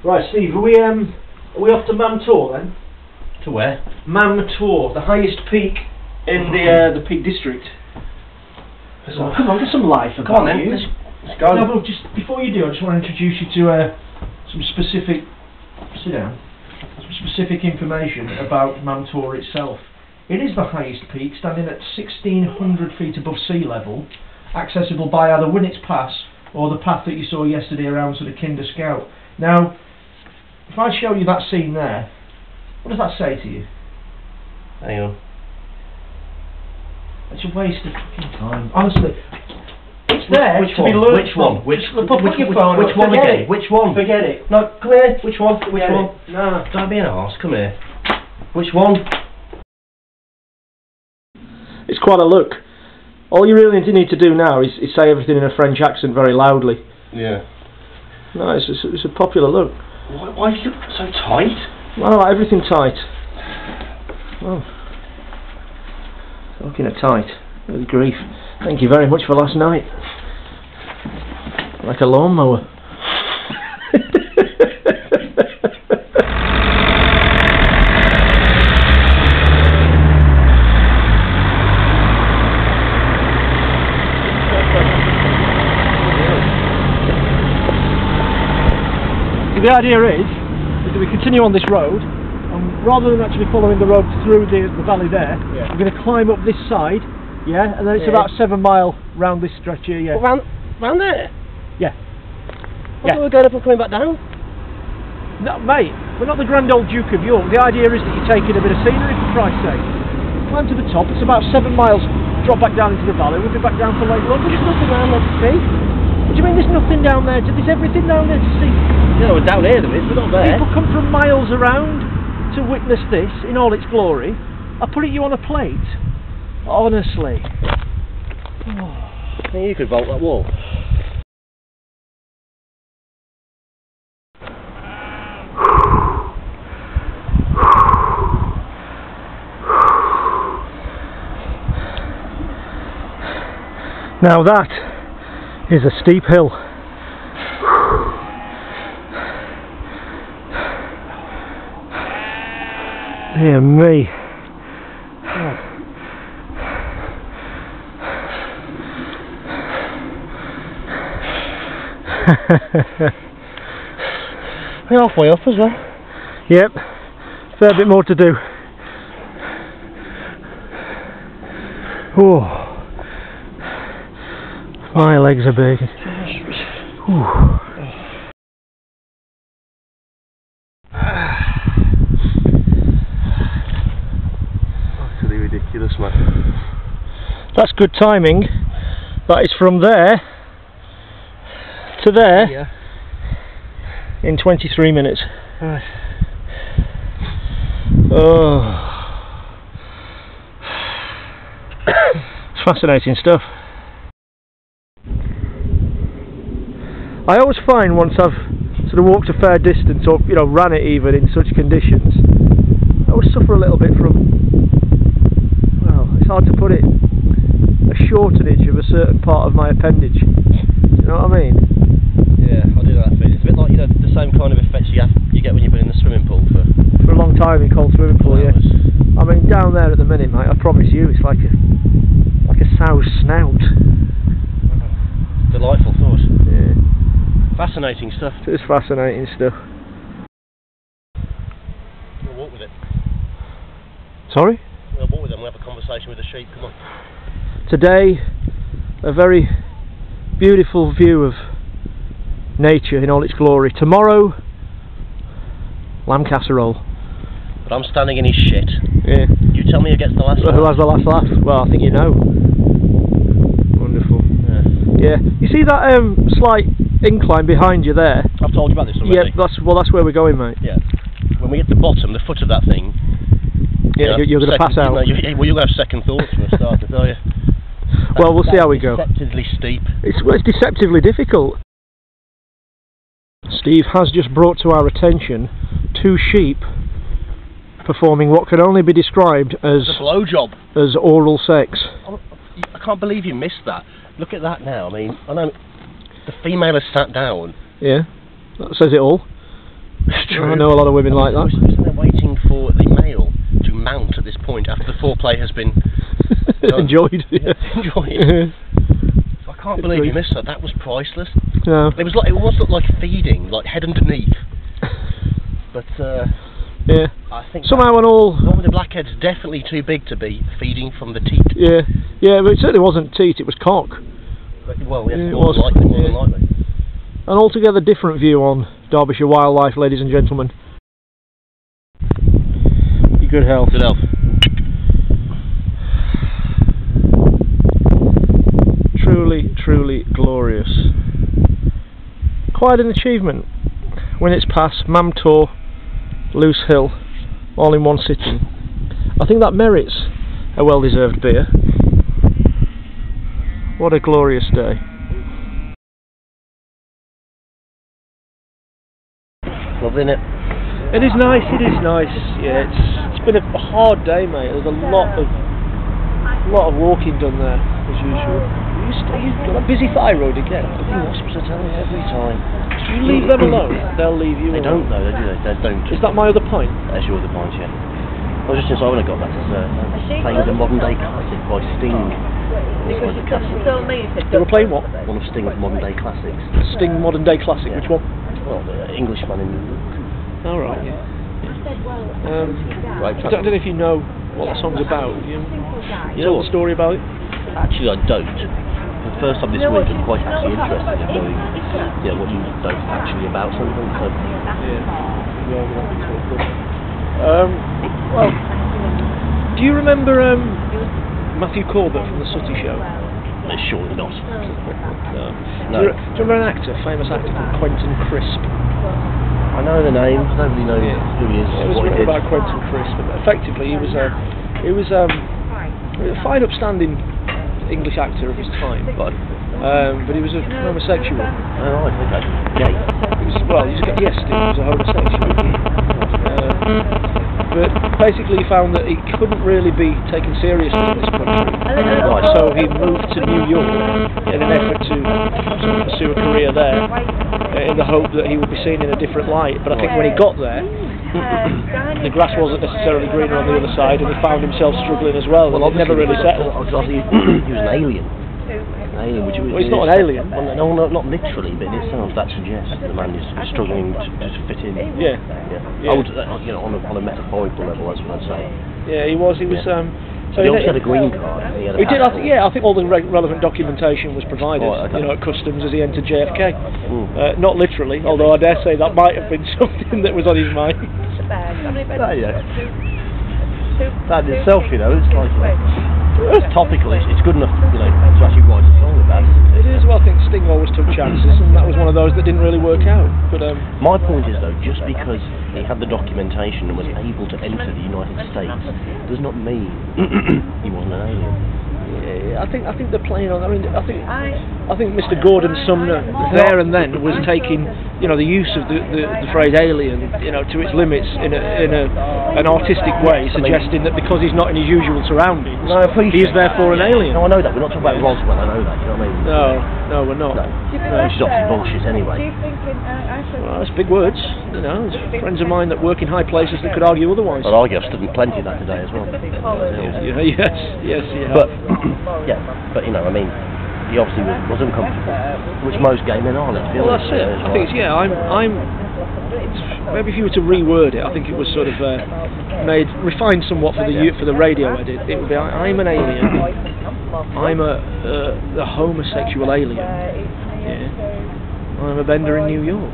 Right, Steve, are we off to Mam Tor then? To where? Mam Tor, the highest peak in the Peak District. So, come on, get some life about Come on then, you. let's go. No, but just before you do, I just want to introduce you to some specific. Sit down. Some specific information about Mam Tor itself. It is the highest peak, standing at 1,600 feet above sea level, accessible by either Winnet's Pass or the path that you saw yesterday around sort of Kinder Scout. Now, if I show you that scene there, what does that say to you? Hang on. It's a waste of fucking time. Honestly, it's there Which to one? be learned Which one? from. Which Put your phone which up. one Forget again? it. Which one? Forget it. No, come here. Which one? Which Forget one? it. No. Don't be an arse. Come here. Which one? It's quite a look. All you really need to do now is say everything in a French accent very loudly. Yeah. No, it's a popular look. Why do you look so tight? Well, like everything tight. Well, looking at tight. Good grief. Thank you very much for last night. Like a lawnmower. The idea is that we continue on this road, and rather than actually following the road through the valley there, we're going to climb up this side, and then it's about 7 mile round this stretch here, Round there? Yeah. I thought we were going up and coming back down. No, mate, we're not the Grand Old Duke of York. The idea is that you're taking a bit of scenery, for Christ's sake. Climb to the top, it's about 7 miles, drop back down into the valley, we'll be back down for Lake London. There's nothing around there to see. What do you mean there's nothing down there? There's everything down there to see. Yeah, we're down here, there is, we're not there. People come from miles around to witness this in all its glory. I'll put it you on a plate. Honestly. I think you could vault that wall. Now that is a steep hill. Dear me. We're halfway up as well. Yep, fair bit more to do. Oh, my legs are big. Utterly ridiculous, man. That's good timing. That is from there to there in 23 minutes. Right. Oh. It's fascinating stuff. I always find once I've sort of walked a fair distance, or ran it even in such conditions, I always suffer a little bit from, well, it's hard to put it, a shortenage of a certain part of my appendage. Do you know what I mean? Yeah, I do know that feeling. It's a bit like, the same kind of effects you get when you've been in the swimming pool for a long time in cold swimming pool, yeah. I mean, down there at the minute, mate, I promise you, it's like a sow's snout. Delightful thought. Yeah. Fascinating stuff. It's fascinating stuff. We'll walk with it. Sorry? We'll walk with them, we'll have a conversation with the sheep, come on. Today, a very beautiful view of nature in all its glory. Tomorrow, lamb casserole. But I'm standing in his shit. Yeah. You tell me who gets the last laugh. Who has the last laugh? Well, I think you know. Wonderful. Yeah. You see that slight incline behind you there? I've told you about this already. Yeah, that's where we're going, mate. Yeah. When we get to the bottom, the foot of that thing. Yeah, you're going to pass out. Well, you'll have second thoughts for a start, I tell you. Well, we'll see how we go. Deceptively steep. It's deceptively difficult. Steve has just brought to our attention 2 sheep performing what can only be described as a blowjob. As oral sex. I can't believe you missed that. Look at that now. I mean, I know the female has sat down. Yeah, that says it all. It's true. I know a lot of women like that. They're waiting for the male to mount at this point after the foreplay has been enjoyed. Yeah. Enjoyed. I can't believe you missed that. That was priceless. No. It almost looked like feeding, like head underneath. But yeah. I think somehow the one with the black head's definitely too big to be feeding from the teat. Yeah. Yeah, but it certainly wasn't teat. It was cock. Well, yes, yeah, more than likely. An altogether different view on Derbyshire wildlife, ladies and gentlemen. Your good health. Good health. Truly, truly glorious. Quite an achievement when it's past Mam Tor, Loose Hill, all in one sitting. I think that merits a well-deserved beer. What a glorious day. Lovely, isn't it? It is nice, yeah, it's been a hard day, mate. There's a lot of walking done there, as usual. You've got a busy thyroid again. The hospital tell me every time. You leave them alone, they'll leave you alone. They don't though, they don't. Is that my other point? That's your other point, yeah. I was just inside when I got back, playing the modern day classic by Sting. They were playing what? One of Sting's modern day classics. Sting modern day classic, yeah. Which one? Well, the Englishman in New York. Oh right, yeah. Right, I don't know if you know what the song's about. You know the story about it? Actually, I don't. For the first time this week, I'm quite actually interested in knowing, what you know actually about something. So. Yeah. Well, do you remember Matthew Corbett from the Sooty Show? Surely not. No. Do you remember an actor, famous actor called Quentin Crisp? I know the name. I don't really know who he is. It was written about Quentin Crisp. Effectively, he was a fine, upstanding English actor of his time. Right. But he was a homosexual. Oh, right, okay. Gay. He was a homosexual. But basically he found that he couldn't really be taken seriously in this country. So he moved to New York in an effort to pursue a career there, in the hope that he would be seen in a different light. But I think when he got there, the grass wasn't necessarily greener on the other side, and he found himself struggling as well. Well, it never really settled. He was an alien. Well, he's not an alien. Well, no, not literally, but in itself that suggests the man is struggling to fit in. Yeah. On a metaphorical level, that's what I'd say. Yeah, he was. So he also had a green card. He did. I think all the relevant documentation was provided. Oh, okay. At customs as he entered JFK. Not literally, although I dare say that might have been something that was on his mind. That in itself, it's like. It's topical, it's good enough, to actually write a song about it. It is, well, I think Sting always took chances, and that was one of those that didn't really work out. But my point is, though, just because he had the documentation and was able to enter the United States does not mean he wasn't an alien. Yeah, I think they're playing on. I think Mr. Gordon Sumner there and then was taking the use of the phrase alien to its limits in an artistic way, suggesting that because he's not in his usual surroundings, he's therefore an alien. No, I know that. We're not talking about Roswell. I know that. You know what I mean? No, we're not. No. Which is obviously bullshit anyway. Well, that's big words. There's friends of mine that work in high places that could argue otherwise. I'd argue I've studied plenty of that today as well. Yes. But he obviously was uncomfortable, which most gay men are. Let's be honest. Well, that's it. I think maybe if you were to reword it, I think it was sort of refined somewhat for the radio edit. It would be, I'm an alien. I'm a homosexual alien. Yeah. I'm a bender in New York.